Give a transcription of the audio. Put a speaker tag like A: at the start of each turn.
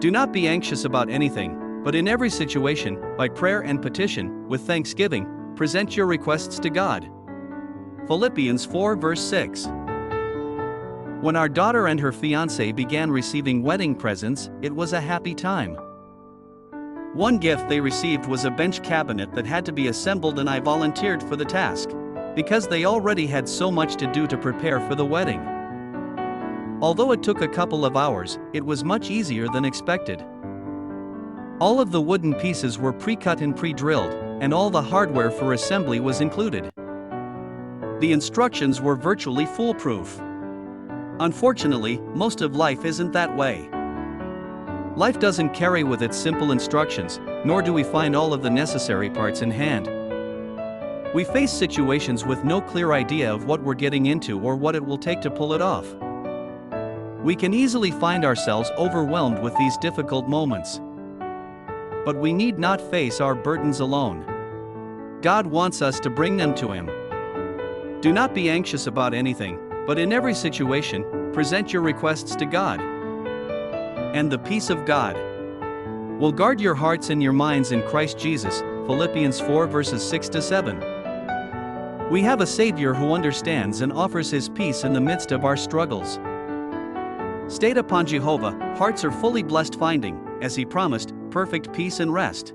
A: Do not be anxious about anything, but in every situation, by prayer and petition, with thanksgiving, present your requests to God. Philippians 4 verse 6. When our daughter and her fiancé began receiving wedding presents, it was a happy time. One gift they received was a bench cabinet that had to be assembled, and I volunteered for the task, because they already had so much to do to prepare for the wedding. Although it took a couple of hours, it was much easier than expected. All of the wooden pieces were pre-cut and pre-drilled, and all the hardware for assembly was included. The instructions were virtually foolproof. Unfortunately, most of life isn't that way. Life doesn't carry with it simple instructions, nor do we find all of the necessary parts in hand. We face situations with no clear idea of what we're getting into or what it will take to pull it off. We can easily find ourselves overwhelmed with these difficult moments. But we need not face our burdens alone. God wants us to bring them to Him. Do not be anxious about anything, but in every situation, present your requests to God. And the peace of God will guard your hearts and your minds in Christ Jesus. Philippians 4 verses 6 to 7. We have a Savior who understands and offers His peace in the midst of our struggles. Stayed upon Jehovah, hearts are fully blessed, finding, as He promised, perfect peace and rest.